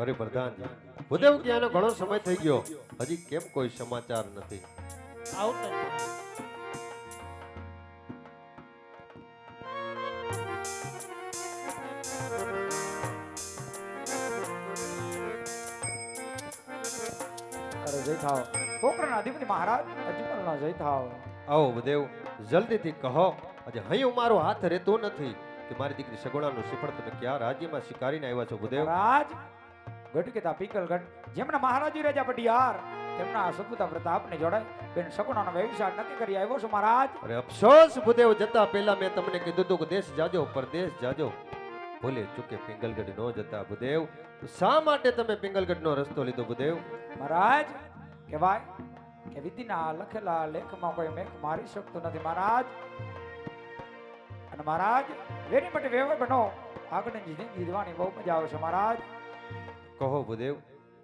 અરે પ્રધાનજી, ભૂદેવ ક્યાંનો ઘણો સમય થઈ ગયો, હજી કેમ કોઈ સમાચાર નથી? આવતો જ અરે જય થાવ પોકરણના અધિપતિ મહારાજ અજમલના જય થાવ. આવો ભૂદેવ, જલ્દીથી કહો. આજે હૈયું મારો હાથ રહેતો નથી કે મારી દીકરી સગુણાનું શ્રીફળ તમે ક્યાં રાજ્યમાં શિકારીને આવ્યા છો ભૂદેવ? મહારાજ ગઢકેતા પીકલગઢ જેમના મહારાજી રાજા પટિયાર તેમના સપુતા પ્રતાપને જોડાય બેન સગુણાનો વ્યવસાય નક્કી કરી આવ્યો છું મહારાજ. અરે અફસોસ ભૂદેવ, જતા પહેલા મેં તમને કીધું હતું કે દેશ જાજો પરદેશ જાજો. ભૂલે ચૂકે પિંગલગઢ નો જતા ભૂદેવ. તો શા માટે તમે પિંગલગઢનો રસ્તો લીધો ભૂદેવ? મહારાજ કહેવાય કે વિધિના લખેલા લેખમાં કોઈ મેઘ મારી શકતો નથી મહારાજ. અને મહારાજ વેરી માટે વેવર બનો આગળની જિંદગી જીવવાની બહુ મજા આવશે મહારાજ. કહો ભૂદેવ,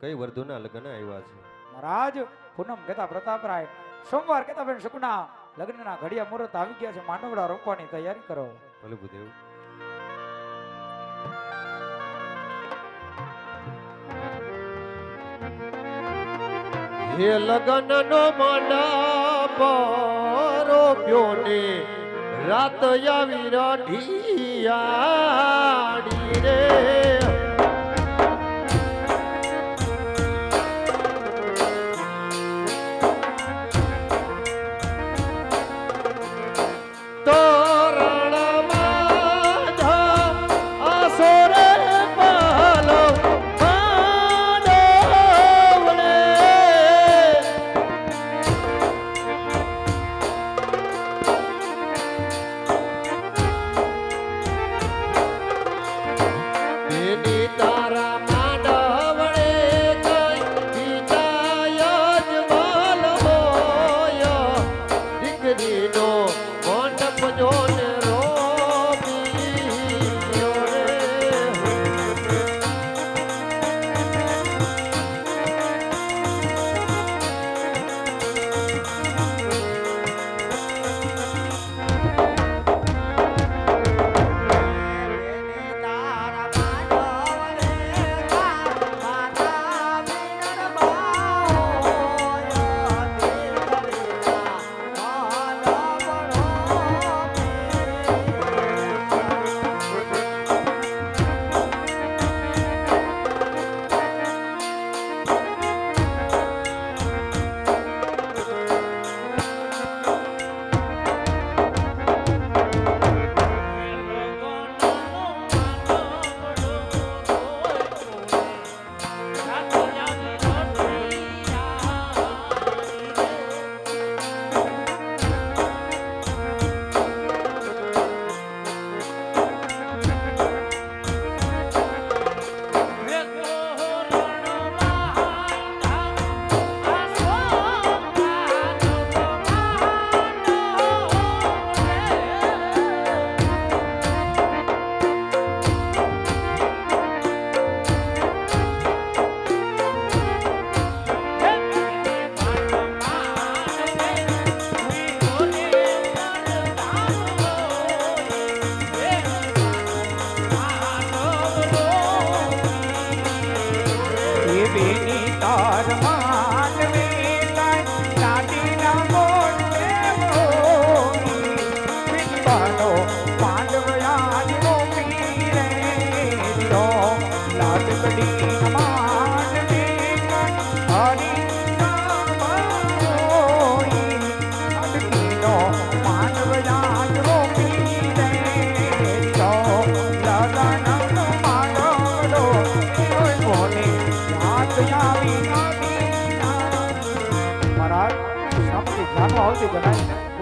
કઈ વર્ધુના લગ્ન આવ્યા છે? મહારાજ પૂનમ કહેતા પ્રતાપરાય સોમવાર કહેતા બેન સગુણા લગ્નના ઘડિયા મુહૂર્ત આવી ગયા છે. માંડવડા રોપવાની તૈયારી કરો. ભલે ભૂદેવ. હે લગનનો મંડપ રોપ્યો ને રાત આવી રઢિયાળી રે.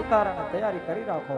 ઉતારાની તૈયારી કરી રાખો.